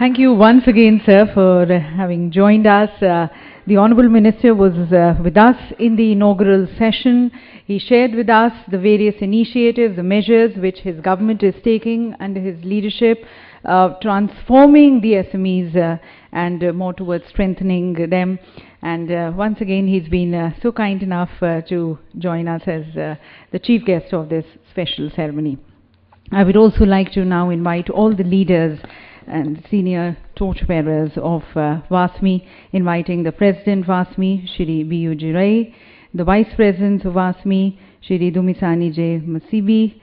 Thank you once again, sir, for having joined us. The Honourable Minister was with us in the inaugural session. He shared with us the various initiatives, the measures which his government is taking under his leadership, transforming the SMEs and more towards strengthening them. And once again, he's been so kind enough to join us as the chief guest of this special ceremony. I would also like to now invite all the leaders and senior torchbearers of WASME, inviting the President WASME, Shri B.U. Jirai, the Vice Presidents of WASME, Shri Dumisani J. Masibi.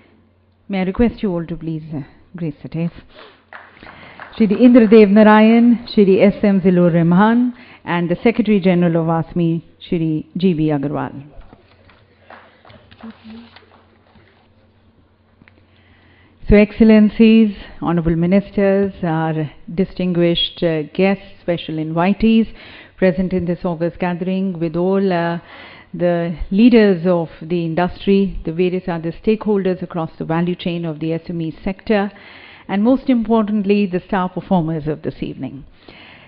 May I request you all to please grace the dais. Shri Indradev Narayan, Shri S.M. Zilur Rahman, and the Secretary General of WASME, Shri G.B. Agarwal. So, Excellencies, Honourable Ministers, our distinguished guests, special invitees present in this august gathering, with all the leaders of the industry, the various other stakeholders across the value chain of the SME sector, and most importantly, the star performers of this evening.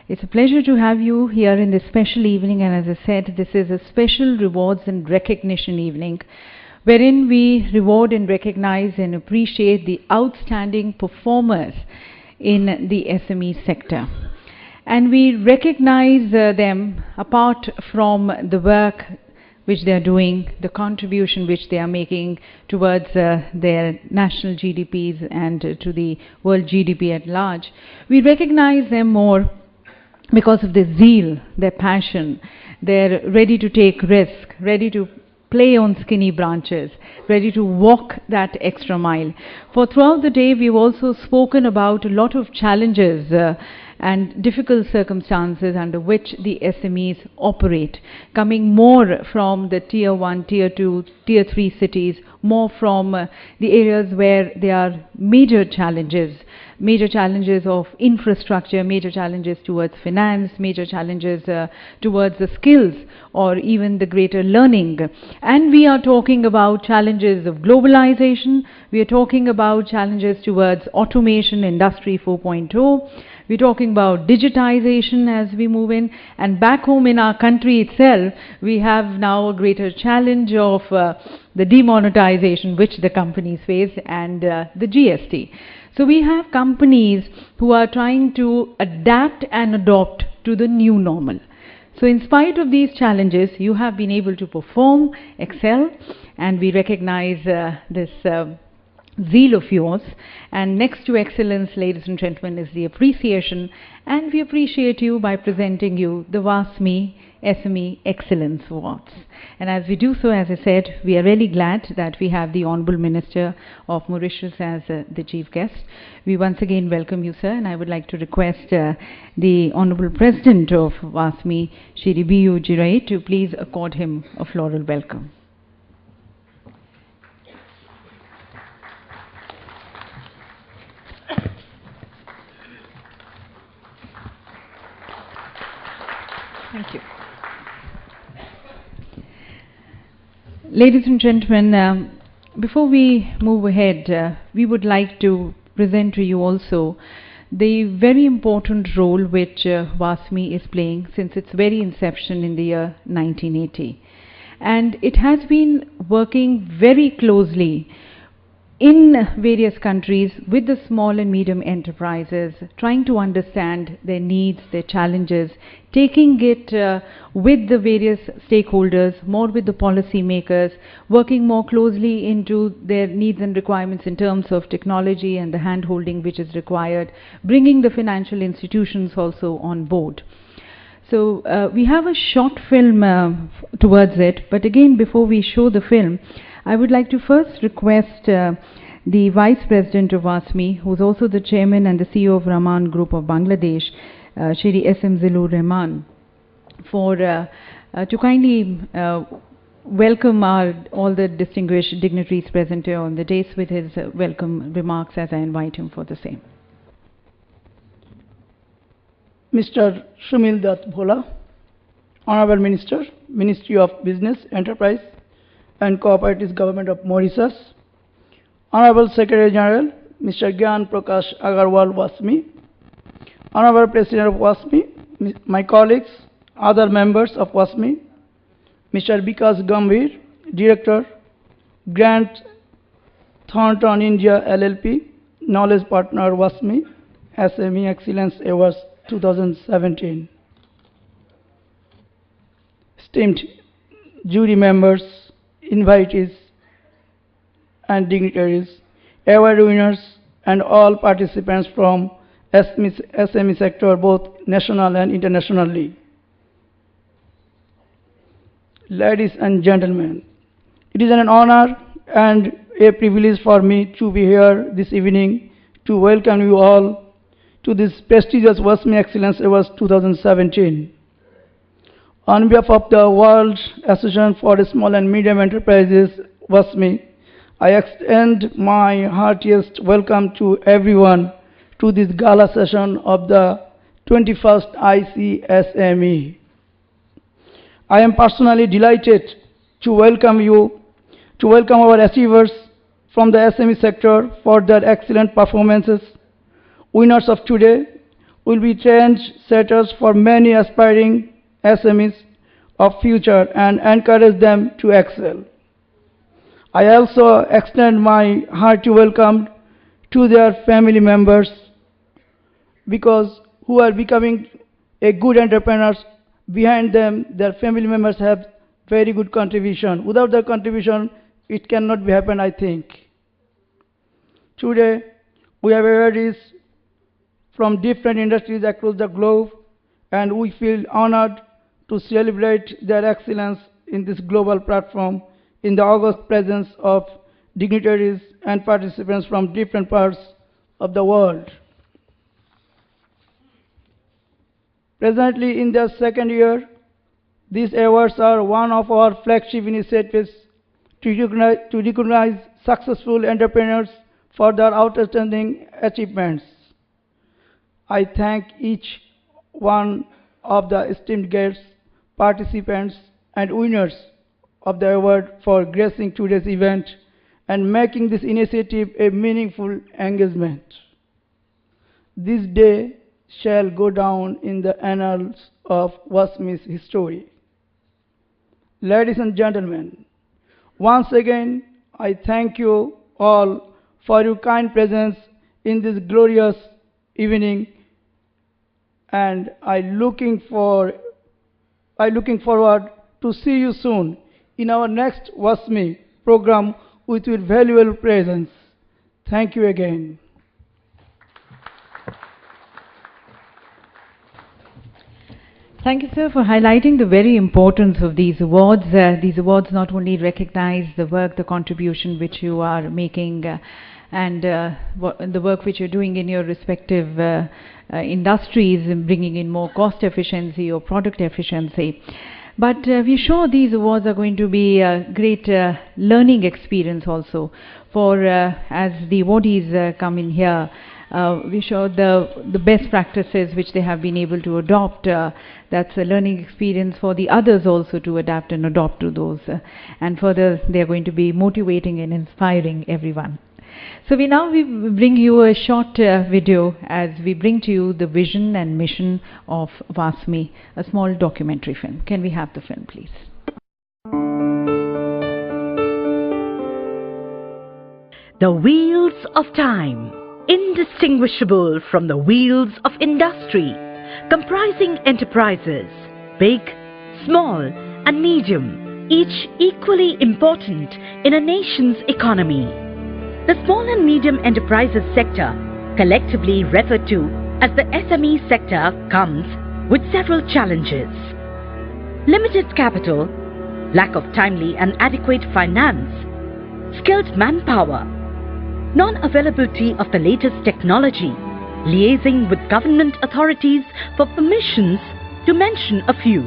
It's a pleasure to have you here in this special evening, and as I said, this is a special rewards and recognition evening, wherein we reward and recognize and appreciate the outstanding performers in the SME sector. And we recognize them apart from the work which they are doing, the contribution which they are making towards their national GDPs and to the world GDP at large. We recognize them more because of their zeal, their passion. They're ready to take risk, ready to play on skinny branches, ready to walk that extra mile. For throughout the day, we've also spoken about a lot of challenges and difficult circumstances under which the SMEs operate, coming more from the Tier 1, Tier 2, Tier 3 cities, more from the areas where there are major challenges of infrastructure, major challenges towards finance, major challenges towards the skills or even the greater learning. And we are talking about challenges of globalization, we are talking about challenges towards automation, Industry 4.0, we're talking about digitization as we move in, and back home in our country itself, we have now a greater challenge of the demonetization which the companies face and the GST. So we have companies who are trying to adapt and adopt to the new normal. So in spite of these challenges, you have been able to perform, excel, and we recognize this zeal of yours. And next to excellence, ladies and gentlemen, is the appreciation, and we appreciate you by presenting you the WASME SME Excellence Awards. And as we do so, as I said, we are really glad that we have the Honourable Minister of Mauritius as the chief guest. We once again welcome you, sir, and I would like to request the Honourable President of WASME, Shri B.U. Jirai, to please accord him a floral welcome. Thank you. Ladies and gentlemen, before we move ahead, we would like to present to you also the very important role which WASME is playing since its very inception in the year 1980. And it has been working very closely in various countries with the small and medium enterprises, trying to understand their needs, their challenges, taking it with the various stakeholders, more with the policy makers, working more closely into their needs and requirements in terms of technology and the hand-holding which is required, bringing the financial institutions also on board. So we have a short film towards it, but again, before we show the film, I would like to first request the Vice President of WASME, who is also the Chairman and the CEO of Rahman Group of Bangladesh, Shri S.M. Zilur Rahman, for to kindly welcome all the distinguished dignitaries present here on the dais with his welcome remarks as I invite him for the same. Mr. Shumil Dutt Bhola, Honorable Minister, Ministry of Business, Enterprise and Cooperative Government of Mauritius, Honorable Secretary General, Mr. Gyan Prakash Agarwal WASME, Honorable President of WASME, my colleagues, other members of WASME, Mr. Vikas Gambhir, Director, Grant Thornton India LLP, Knowledge Partner WASME, SME Excellence Awards 2017. Esteemed jury members, invitees, and dignitaries, award winners, and all participants from SME sector, both national and internationally. Ladies and gentlemen, it is an honor and a privilege for me to be here this evening to welcome you all to this prestigious WASME Excellence Awards 2017. On behalf of the World Association for Small and Medium Enterprises, WASME, I extend my heartiest welcome to everyone to this gala session of the 21st ICSME. I am personally delighted to welcome our achievers from the SME sector for their excellent performances. Winners of today will be trend setters for many aspiring SMEs of future and encourage them to excel. I also extend my hearty welcome to their family members, because who are becoming a good entrepreneurs. Behind them, their family members have very good contribution. Without their contribution, it cannot be happen, I think. Today, we have awardees from different industries across the globe, and we feel honored to celebrate their excellence in this global platform in the august presence of dignitaries and participants from different parts of the world. Presently, in their second year, these awards are one of our flagship initiatives to recognize successful entrepreneurs for their outstanding achievements. I thank each one of the esteemed guests, participants, and winners of the award for gracing today's event and making this initiative a meaningful engagement. This day shall go down in the annals of WASME's history. Ladies and gentlemen, once again, I thank you all for your kind presence in this glorious evening, and I'm looking forward to see you soon in our next WASME program with your valuable presence. Thank you again. Thank you, sir, for highlighting the very importance of these awards. These awards not only recognize the work, the contribution which you are making, and the work which you're doing in your respective industries, in bringing in more cost efficiency or product efficiency. But we're sure these awards are going to be a great learning experience also for as the awardees come in here. We show the best practices which they have been able to adopt. That's a learning experience for the others also to adapt and adopt to those. And further, they're going to be motivating and inspiring everyone. So we bring you a short video as we bring to you the vision and mission of WASME, a small documentary film. Can we have the film, please? The wheels of time, indistinguishable from the wheels of industry, comprising enterprises, big, small, and medium, each equally important in a nation's economy. The small and medium enterprises sector, collectively referred to as the SME sector, comes with several challenges. Limited capital, lack of timely and adequate finance, skilled manpower, non-availability of the latest technology, liaising with government authorities for permissions, to mention a few.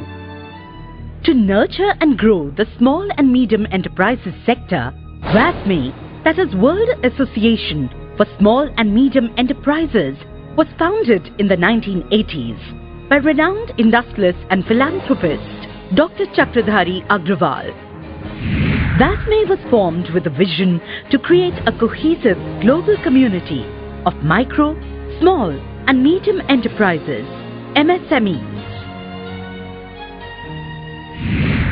To nurture and grow the small and medium enterprises sector, WASME, that is World Association for Small and Medium Enterprises, was founded in the 1980s by renowned industrialist and philanthropist Dr. Chakradhari Agrawal. WASME was formed with a vision to create a cohesive global community of micro, small and medium enterprises, MSMEs.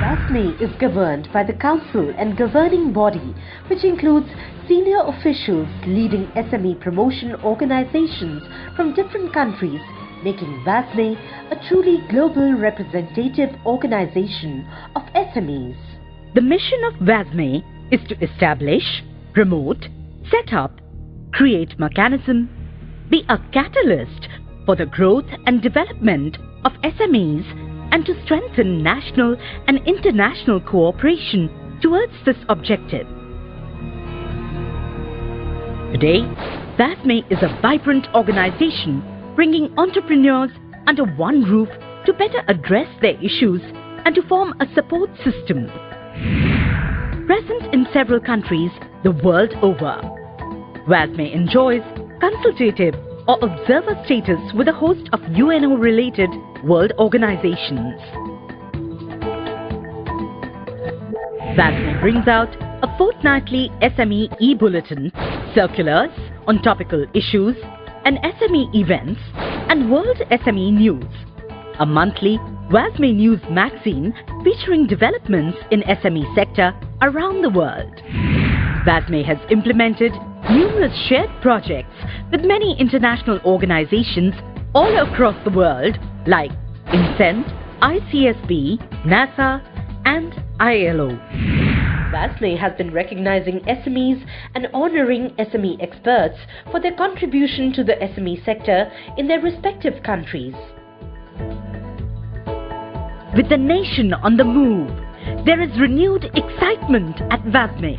WASME is governed by the Council and Governing Body, which includes senior officials leading SME promotion organizations from different countries, making WASME a truly global representative organization of SMEs. The mission of WASME is to establish, promote, set up, create mechanism, be a catalyst for the growth and development of SMEs, and to strengthen national and international cooperation towards this objective. Today, WASME is a vibrant organization bringing entrepreneurs under one roof to better address their issues and to form a support system. Present in several countries the world over, WASME enjoys consultative or observer status with a host of UNO-related world organizations. WASME brings out a fortnightly SME e-bulletin, circulars on topical issues and SME events, and World SME News, a monthly WASME News magazine featuring developments in SME sector around the world. WASME has implemented numerous shared projects with many international organizations all across the world like INCENT, ICSB, NASA and ILO. WASME has been recognizing SMEs and honoring SME experts for their contribution to the SME sector in their respective countries. With the nation on the move, there is renewed excitement at WASME.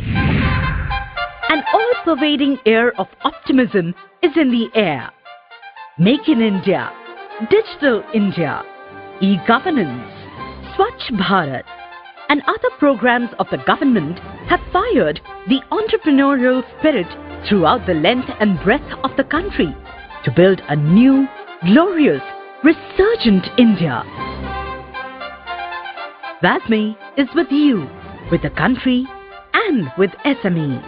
An all-pervading air of optimism is in the air. Make in India, Digital India, e-governance, Swachh Bharat, and other programs of the government have fired the entrepreneurial spirit throughout the length and breadth of the country to build a new, glorious, resurgent India. WASME is with you, with the country, and with SMEs.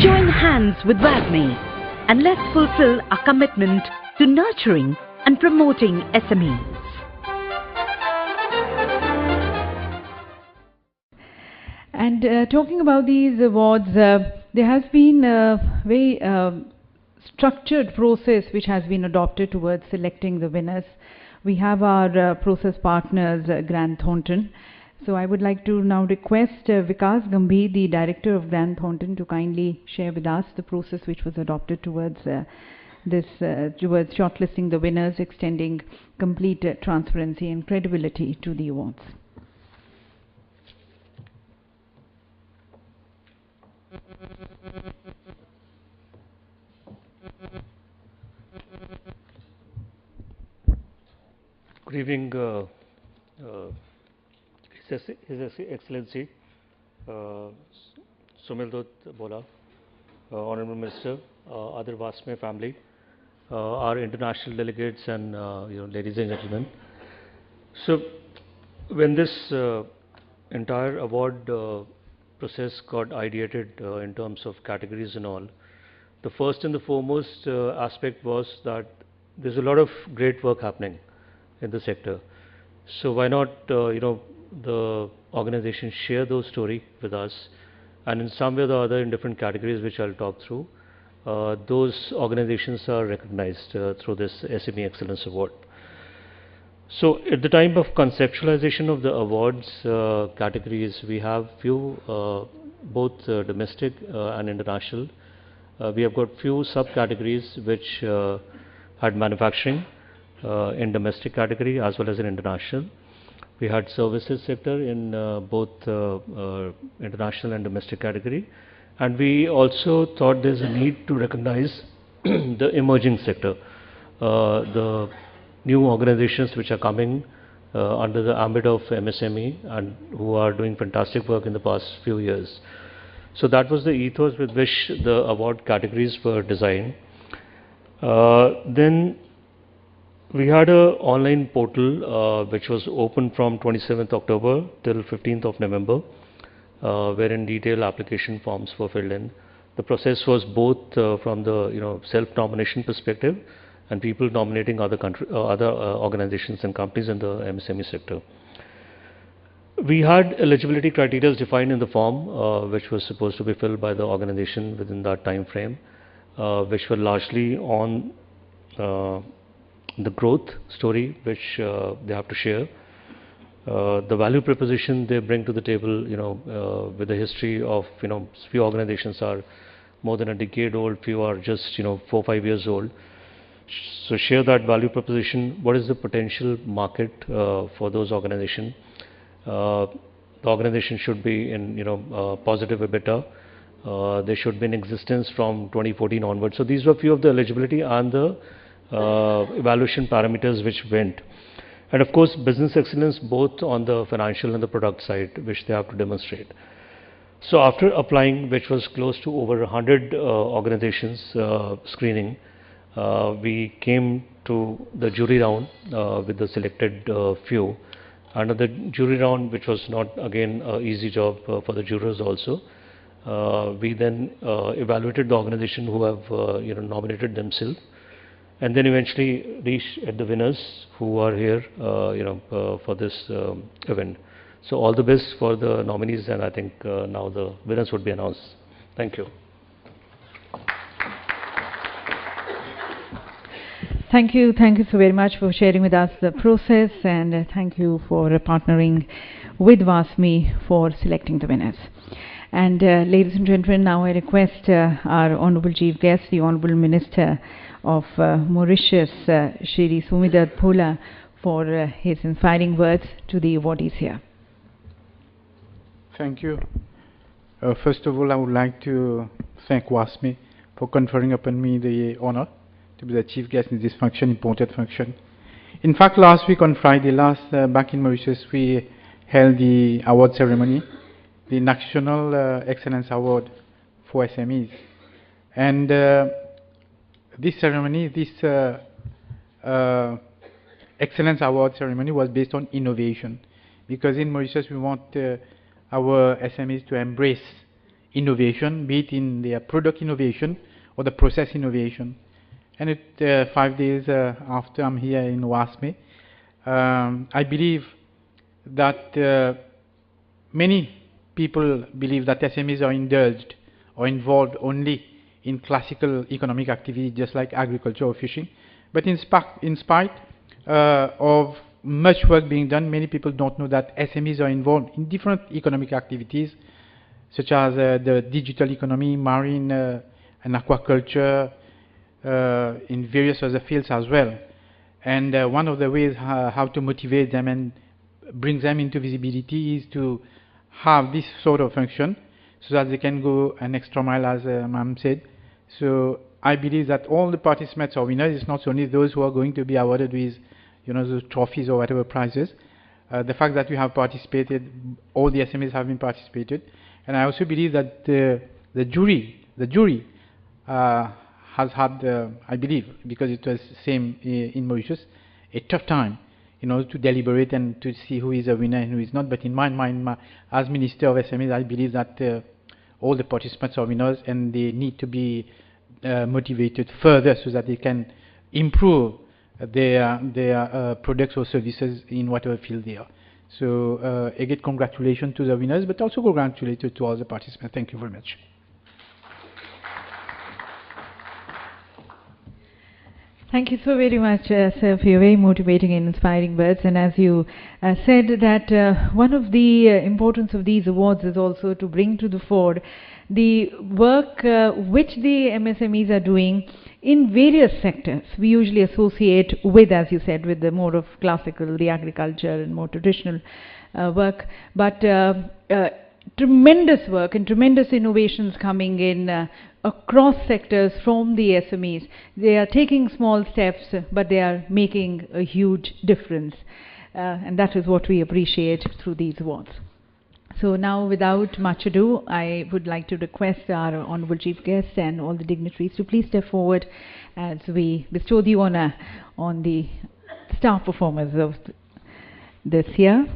Join hands with WASME and let's fulfill our commitment to nurturing and promoting SMEs. And talking about these awards, there has been a very structured process which has been adopted towards selecting the winners. We have our process partners, Grant Thornton. So I would like to now request Vikas Gambhir, the Director of Grant Thornton, to kindly share with us the process which was adopted towards towards shortlisting the winners, extending complete transparency and credibility to the awards. Good evening, His Excellency Sumil Dutt Bola, Honorable Minister, other WASME family, our international delegates, and ladies and gentlemen. So, when this entire award process got ideated in terms of categories and all, the first and the foremost aspect was that there's a lot of great work happening in the sector. So why not, the organization share those story with us, and in some way or the other, in different categories which I'll talk through, those organizations are recognized through this SME Excellence Award. So at the time of conceptualization of the awards categories, we have few both domestic and international. We have got few subcategories which had manufacturing in domestic category as well as in international. We had services sector in both international and domestic category, and we also thought there's a need to recognize the emerging sector, the new organizations which are coming under the ambit of MSME and who are doing fantastic work in the past few years. So that was the ethos with which the award categories were designed. Then we had an online portal which was open from 27th October till 15th of November, wherein detailed application forms were filled in. The process was both from the self-nomination perspective and people nominating other organizations and companies in the MSME sector. We had eligibility criteria defined in the form, which was supposed to be filled by the organization within that time frame, which were largely on the growth story which they have to share, the value proposition they bring to the table, with the history of, few organizations are more than a decade old, few are just 4 or 5 years old. So share that value proposition. What is the potential market for those organizations? The organization should be in positive EBITDA. They should be in existence from 2014 onwards. So these were few of the eligibility and the evaluation parameters which went. And of course, business excellence both on the financial and the product side, which they have to demonstrate. So after applying, which was close to over 100 organizations screening, we came to the jury round with the selected few. Under the jury round, which was not again an easy job for the jurors also, we then evaluated the organization who have nominated themselves, and then eventually reached at the winners who are here for this event. So all the best for the nominees, and I think now the winners would be announced. Thank you. Thank you so very much for sharing with us the process, and thank you for partnering with WASME for selecting the winners. And ladies and gentlemen, now I request our Honourable Chief Guest, the Honourable Minister of Mauritius, Shri Sumidad Phola, for his inspiring words to the awardees here. Thank you. First of all, I would like to thank WASME for conferring upon me the honor to be the chief guest in this function, important function. In fact, last week on Friday, back in Mauritius, we held the award ceremony, the National Excellence Award for SMEs. And this ceremony, this Excellence Award ceremony was based on innovation. Because in Mauritius, we want our SMEs to embrace innovation, be it in their product innovation or the process innovation. And 5 days after I'm here in WASME, I believe that many people believe that SMEs are indulged or involved only in classical economic activity, just like agriculture or fishing. But in spite of much work being done, many people don't know that SMEs are involved in different economic activities, such as the digital economy, marine and aquaculture, in various other fields as well. And one of the ways how to motivate them and bring them into visibility is to have this sort of function so that they can go an extra mile, as Ma'am said. So I believe that all the participants are winners. It's not only those who are going to be awarded with the trophies or whatever prizes. The fact that we have participated, all the SMEs have been participated. And I also believe that the jury has had, I believe, because it was the same in Mauritius, a tough time in order to deliberate and to see who is a winner and who is not. But in my mind, as Minister of SMEs, I believe that all the participants are winners, and they need to be motivated further so that they can improve their products or services in whatever field they are. So again, congratulations to the winners, but also congratulations to all the participants. Thank you very much. Thank you so very much, sir, for your very motivating and inspiring words. And as you said that one of the importance of these awards is also to bring to the fore the work which the MSMEs are doing in various sectors. We usually associate with, as you said, with the more of classical, the agriculture and more traditional work. But tremendous work and tremendous innovations coming in across sectors from the SMEs. They are taking small steps, but they are making a huge difference. And that is what we appreciate through these awards. So now, without much ado, I would like to request our Honourable Chief Guest and all the dignitaries to please step forward as we bestow the honour on the star performers of this year.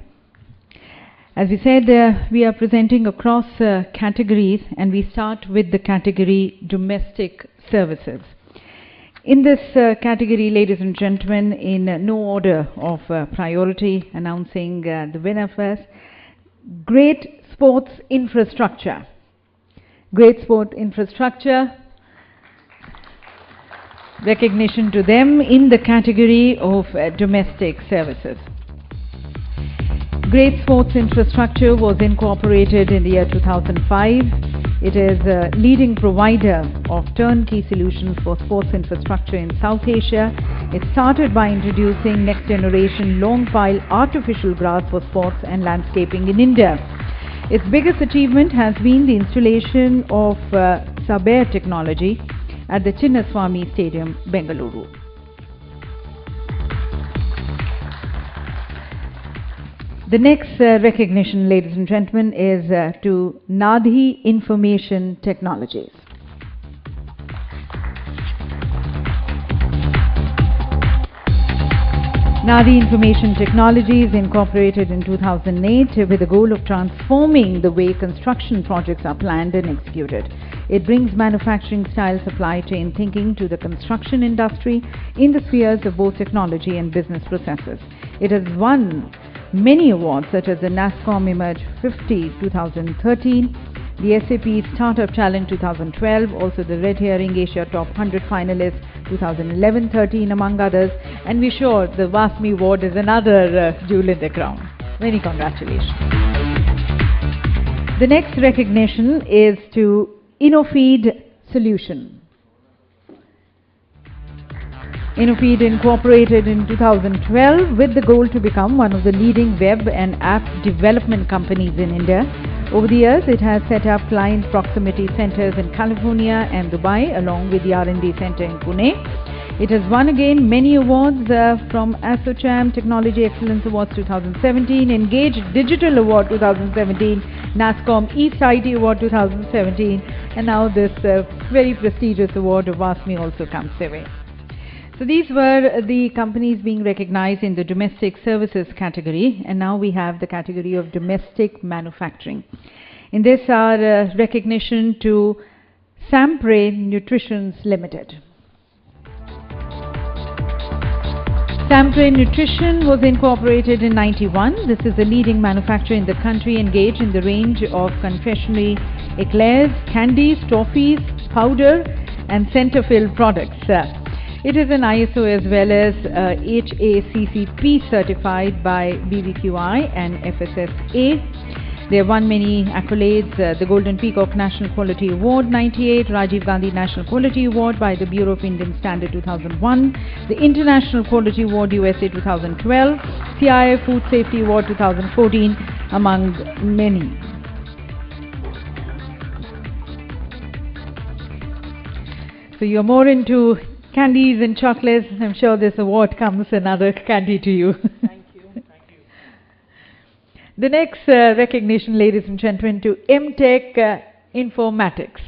As we said, we are presenting across categories, and we start with the category domestic services. In this category, ladies and gentlemen, in no order of priority, announcing the winner first, Great Sports Infrastructure. Great Sport Infrastructure, recognition to them in the category of domestic services. Great Sports Infrastructure was incorporated in the year 2005. It is a leading provider of turnkey solutions for sports infrastructure in South Asia. It started by introducing next generation long pile artificial grass for sports and landscaping in India. Its biggest achievement has been the installation of sub-air technology at the Chinnaswamy Stadium, Bengaluru. The next recognition, ladies and gentlemen, is to Nadi Information Technologies. Nadi Information Technologies incorporated in 2008 with the goal of transforming the way construction projects are planned and executed. It brings manufacturing style supply chain thinking to the construction industry in the spheres of both technology and business processes. It has won many awards such as the NASSCOM Emerge 50 2013, the SAP Startup Challenge 2012, also the Red Herring Asia Top 100 Finalists 2011-13 among others, and we're sure the WASME Award is another jewel in the crown. Many congratulations. The next recognition is to InnoFeed Solution. InnoFeed incorporated in 2012 with the goal to become one of the leading web and app development companies in India. Over the years, it has set up client proximity centers in California and Dubai, along with the R&D center in Pune. It has won again many awards from ASSOCHAM Technology Excellence Awards 2017, Engage Digital Award 2017, NASSCOM East IT Award 2017, and now this very prestigious award of WASME also comes their way. So these were the companies being recognized in the domestic services category, and now we have the category of domestic manufacturing. In this, our recognition to Sampre Nutritions Limited. Sampre Nutrition was incorporated in 91. This is a leading manufacturer in the country engaged in the range of confectionery eclairs, candies, toffees, powder and center-filled products. It is an ISO as well as HACCP certified by BBQI and FSSA. They have won many accolades, the Golden Peacock National Quality Award 98, Rajiv Gandhi National Quality Award by the Bureau of Indian Standard 2001, the International Quality Award USA 2012, CIA Food Safety Award 2014, among many. So you're more into candies and chocolates. I'm sure this award comes another candy to you. Thank you. Thank you. The next recognition, ladies and gentlemen, to Tech Informatics.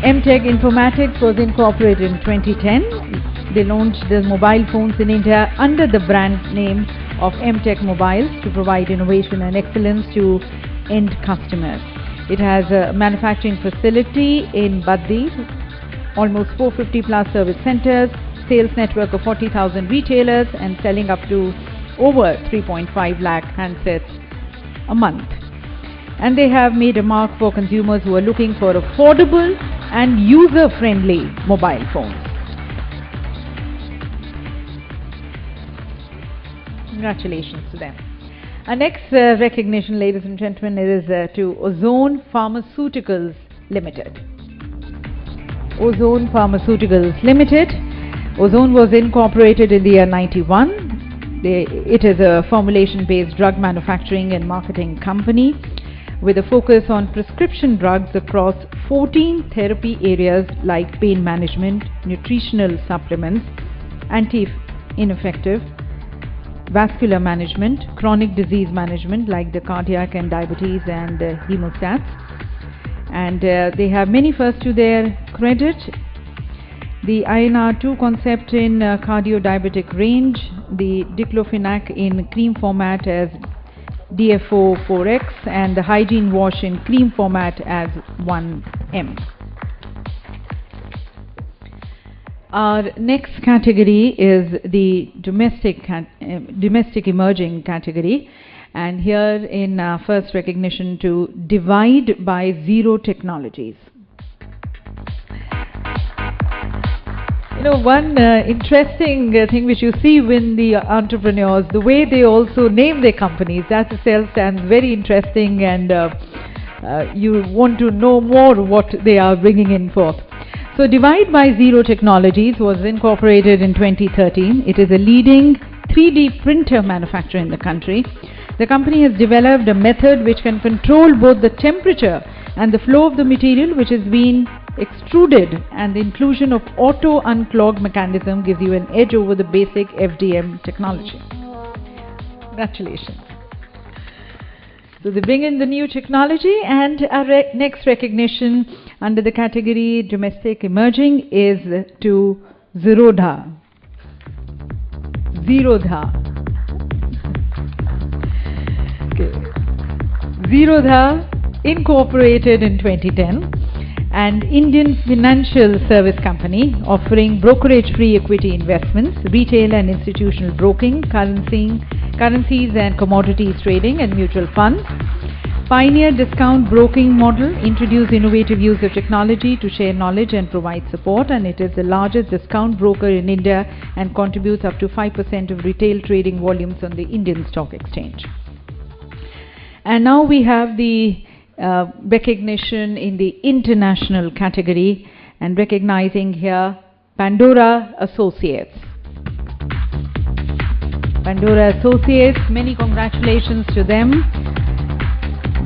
Tech Informatics was incorporated in 2010. They launched the mobile phones in India under the brand name of Tech Mobiles to provide innovation and excellence to end customers. It has a manufacturing facility in Baddi, almost 450 plus service centers, sales network of 40,000 retailers, and selling up to over 3.5 lakh handsets a month. And they have made a mark for consumers who are looking for affordable and user-friendly mobile phones. Congratulations to them. Our next recognition, ladies and gentlemen, is to Ozone Pharmaceuticals Limited. Ozone Pharmaceuticals Limited. Ozone was incorporated in the year 91. It is a formulation-based drug manufacturing and marketing company with a focus on prescription drugs across 14 therapy areas like pain management, nutritional supplements, anti-infective, vascular management, chronic disease management like the cardiac and diabetes and hemostats. And they have many firsts to their credit. The INR2 concept in cardio-diabetic range, the diclofenac in cream format as DFO4X, and the hygiene wash in cream format as 1M. Our next category is the domestic emerging category, and here in first recognition to divide by zero technologies. You know, one interesting thing which you see when the entrepreneurs, the way they also name their companies, that itself stands very interesting, and you want to know more what they are bringing in forth. So Divide by Zero Technologies was incorporated in 2013. It is a leading 3D printer manufacturer in the country. The company has developed a method which can control both the temperature and the flow of the material which is being extruded, and the inclusion of auto unclog mechanism gives you an edge over the basic FDM technology. Congratulations. So they bring in the new technology, and our next recognition under the category domestic emerging is to Zerodha. Zerodha. Okay. Zerodha, incorporated in 2010, an Indian financial service company offering brokerage-free equity investments, retail and institutional broking, currencies and commodities trading, and mutual funds. Pioneer discount broking model, introduced innovative use of technology to share knowledge and provide support, and it is the largest discount broker in India and contributes up to 5% of retail trading volumes on the Indian Stock Exchange. And now we have the recognition in the international category, and recognizing here Pandora Associates. Pandora Associates, many congratulations to them.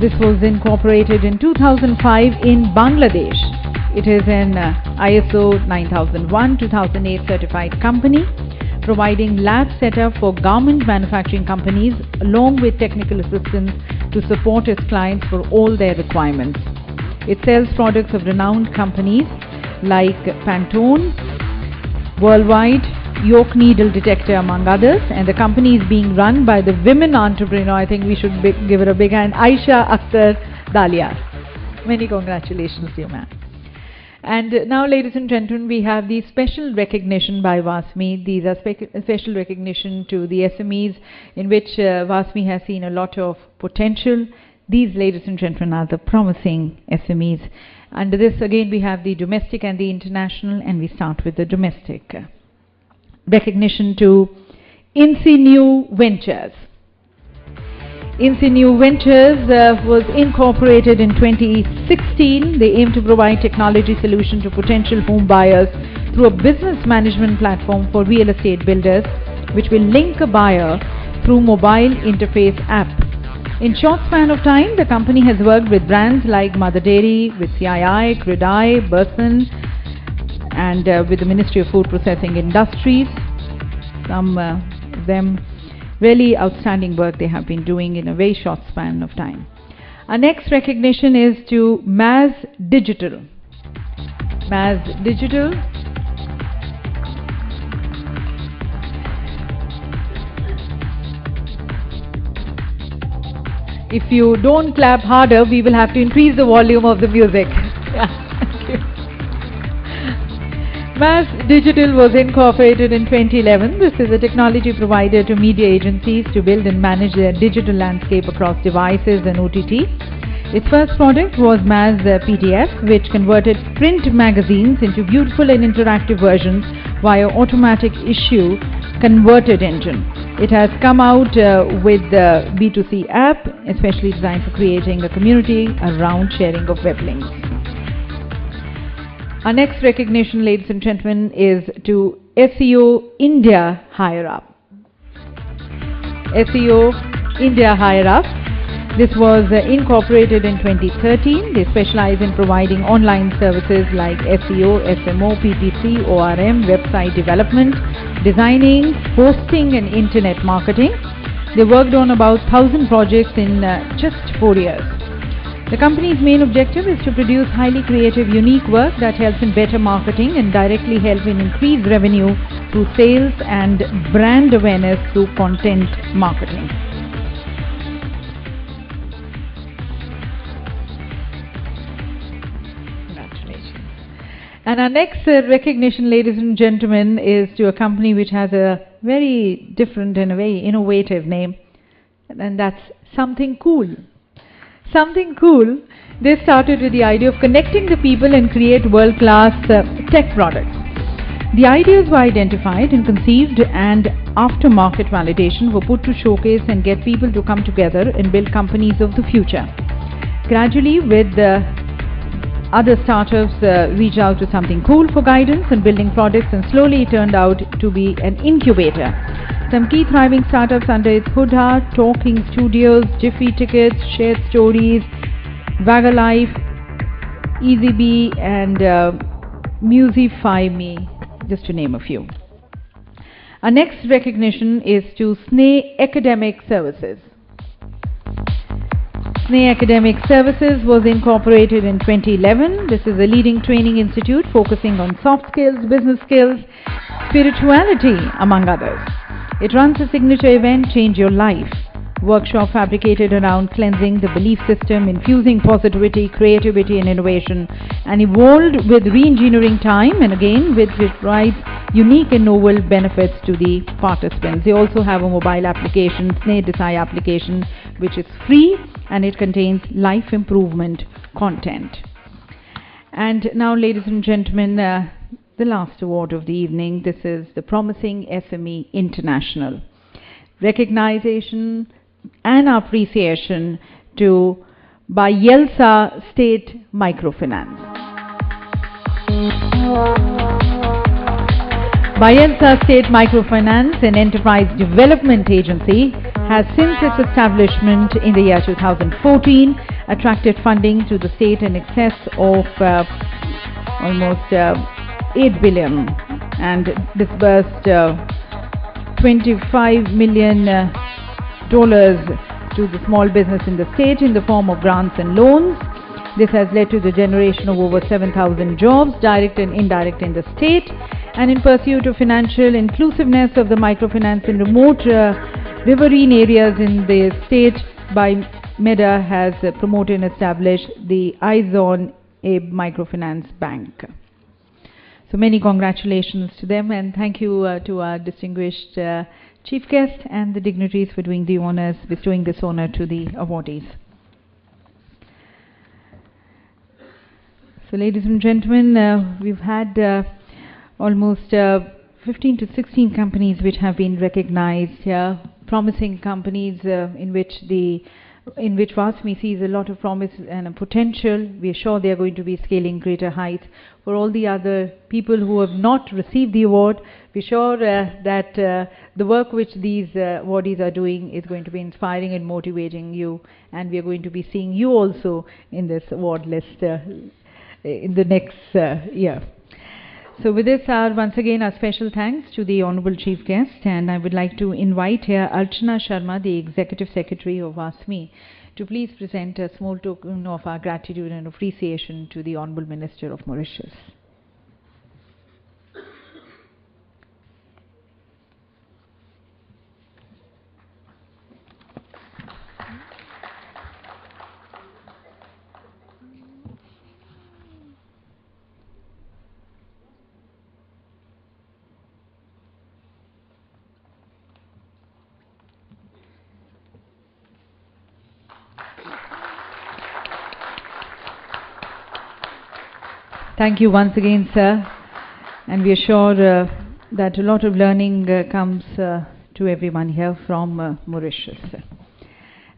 This was incorporated in 2005 in Bangladesh. It is an ISO 9001-2008 certified company, providing lab setup for garment manufacturing companies along with technical assistance to support its clients for all their requirements. It sells products of renowned companies like Pantone, Worldwide, Yoke Needle Detector, among others, and the company is being run by the women entrepreneur. I think we should give her a big hand, Aisha Akhtar Dalia. Many congratulations to you, ma'am. And now, ladies and gentlemen, we have the special recognition by WASME. These are special recognition to the SMEs in which WASME has seen a lot of potential. These, ladies and gentlemen, are the promising SMEs. Under this, again, we have the domestic and the international, and we start with the domestic. Recognition to Insinew Ventures. Insinew Ventures was incorporated in 2016. They aim to provide technology solution to potential home buyers through a business management platform for real estate builders, which will link a buyer through mobile interface app. In short span of time, the company has worked with brands like Mother Dairy, with CII, Credai, Burson, and with the Ministry of Food Processing Industries. Some of them really outstanding work they have been doing in a very short span of time. Our next recognition is to Maz Digital. Maz Digital. If you don't clap harder, we will have to increase the volume of the music. Thank you. Maz Digital was incorporated in 2011. This is a technology provider to media agencies to build and manage their digital landscape across devices and OTT. Its first product was Maz PDF, which converted print magazines into beautiful and interactive versions via automatic issue converted engine. It has come out with the B2C app, especially designed for creating a community around sharing of web links. Our next recognition, ladies and gentlemen, is to SEO India Higher Up. SEO India Higher Up. This was incorporated in 2013. They specialize in providing online services like SEO, SMO, PPC, ORM, website development, designing, hosting, and internet marketing. They worked on about 1,000 projects in just 4 years. The company's main objective is to produce highly creative, unique work that helps in better marketing and directly help in increased revenue through sales and brand awareness through content marketing. And our next recognition, ladies and gentlemen, is to a company which has a very different and a very innovative name, and that's Something Cool. Something Cool, they started with the idea of connecting the people and create world-class tech products. The ideas were identified and conceived, and after market validation were put to showcase and get people to come together and build companies of the future. Gradually, with other startups reached out to Something Cool for guidance and building products, and slowly it turned out to be an incubator. Some key thriving startups under its hood are Talking Studios, Jiffy Tickets, Shared Stories, Vaga Life, EasyBee, and Musify Me, just to name a few. Our next recognition is to SME Academic Services. SME Academic Services was incorporated in 2011. This is a leading training institute focusing on soft skills, business skills, spirituality, among others. It runs a signature event, Change Your Life, workshop fabricated around cleansing the belief system, infusing positivity, creativity and innovation, and evolved with re-engineering time, and again which provides unique and novel benefits to the participants. They also have a mobile application, SME Desai application, which is free and it contains life improvement content. And now, ladies and gentlemen, the last award of the evening. This is the Promising SME International. Recognition and appreciation to by Yelsa State Microfinance. Bayelsa State Microfinance, an enterprise development agency, has since its establishment in the year 2014 attracted funding to the state in excess of almost 8 billion and disbursed $25 million to the small business in the state in the form of grants and loans. This has led to the generation of over 7,000 jobs, direct and indirect, in the state. And in pursuit of financial inclusiveness of the microfinance in remote riverine areas in the state, MEDA has promoted and established the Eyes on Abe Microfinance Bank. So many congratulations to them, and thank you to our distinguished chief guest and the dignitaries for doing the honors, bestowing this honor to the awardees. So, ladies and gentlemen, we've had almost 15 to 16 companies which have been recognized, promising companies in which WASME sees a lot of promise and a potential. We are sure they are going to be scaling greater heights. For all the other people who have not received the award, we're sure that the work which these awardees are doing is going to be inspiring and motivating you, and we are going to be seeing you also in this award list in the next year. So with this, once again, our special thanks to the Honorable Chief Guest, and I would like to invite here Archana Sharma, the Executive Secretary of WASME, to please present a small token of our gratitude and appreciation to the Honorable Minister of Mauritius. Thank you once again, sir, and we are sure that a lot of learning comes to everyone here from Mauritius.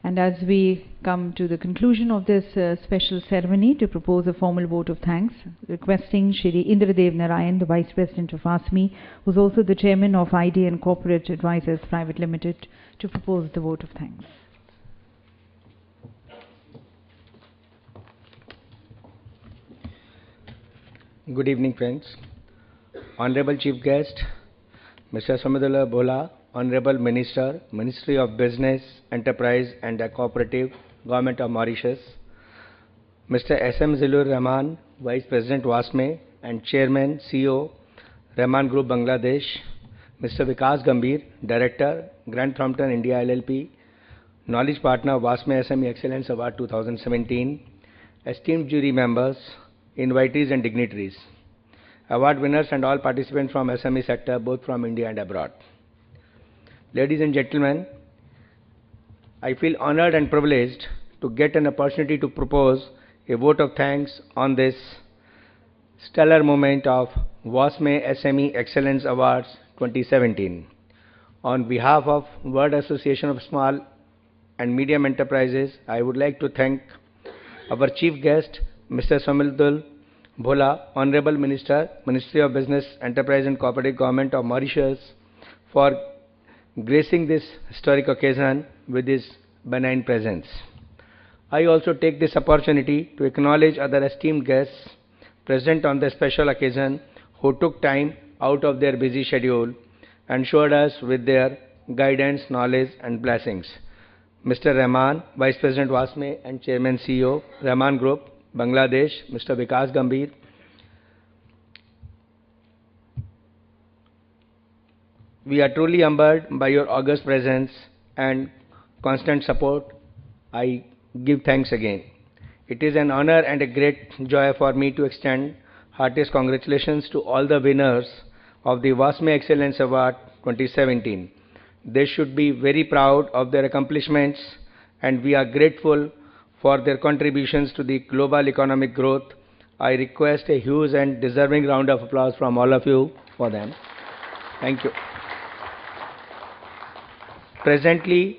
And as we come to the conclusion of this special ceremony, to propose a formal vote of thanks, requesting Shri Indradev Narayan, the Vice President of WASME, who is also the Chairman of ID and Corporate Advisors Private Limited, to propose the vote of thanks. Good evening, friends. Honorable Chief Guest, Mr. Samudula Bhola, Honorable Minister, Ministry of Business, Enterprise and Cooperative, Government of Mauritius, Mr. S.M. Zilur Rahman, Vice President WASME and Chairman, CEO, Rahman Group Bangladesh, Mr. Vikas Gambhir, Director, Grant Thornton India LLP, Knowledge Partner, WASME SME Excellence Award 2017, esteemed jury members, invitees and dignitaries. award winners and all participants from SME sector, both from India and abroad. Ladies and gentlemen, I feel honored and privileged to get an opportunity to propose a vote of thanks on this stellar moment of WASME SME Excellence Awards 2017. On behalf of World Association of Small and Medium Enterprises, I would like to thank our chief guest, Mr. Samildul Bhola, Honorable Minister, Ministry of Business, Enterprise and Cooperative Government of Mauritius, for gracing this historic occasion with his benign presence. I also take this opportunity to acknowledge other esteemed guests present on the special occasion who took time out of their busy schedule and showed us with their guidance, knowledge and blessings. Mr. Rahman, Vice President WASME and Chairman CEO, Rahman Group, Bangladesh, Mr. Vikas Gambhir. We are truly humbled by your august presence and constant support. I give thanks again. It is an honor and a great joy for me to extend heartiest congratulations to all the winners of the WASME Excellence Award 2017. They should be very proud of their accomplishments, and we are grateful for their contributions to the global economic growth. I request a huge and deserving round of applause from all of you for them. Thank you. Presently,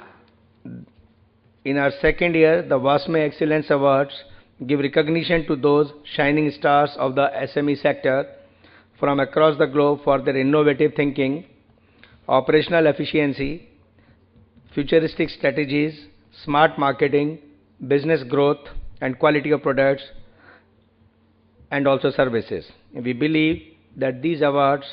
in our second year, the WASME Excellence Awards give recognition to those shining stars of the SME sector from across the globe for their innovative thinking, operational efficiency, futuristic strategies, smart marketing, business growth, and quality of products and also services. We believe that these awards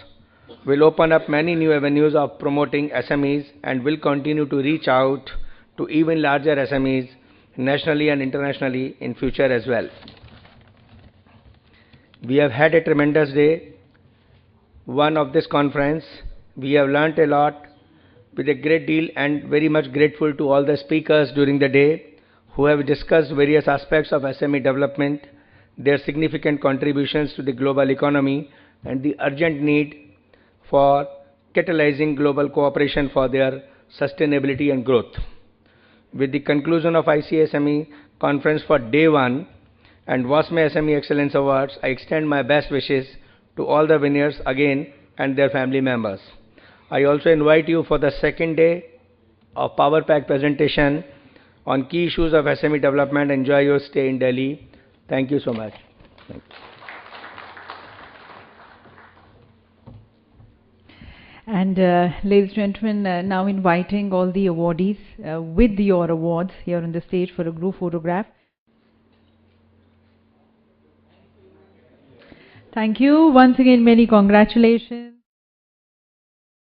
will open up many new avenues of promoting SMEs and will continue to reach out to even larger SMEs nationally and internationally in future as well. We have had a tremendous day, one of this conference. We have learnt a lot with a great deal, and very much grateful to all the speakers during the day who have discussed various aspects of SME development, their significant contributions to the global economy, and the urgent need for catalyzing global cooperation for their sustainability and growth. With the conclusion of ICSME conference for day 1 and WASME SME Excellence Awards, I extend my best wishes to all the winners again and their family members. I also invite you for the second day of Power Pack presentation on key issues of SME development. Enjoy your stay in Delhi. Thank you so much. Thank you. And ladies and gentlemen, now inviting all the awardees with your awards here on the stage for a group photograph. Thank you. Once again, many congratulations.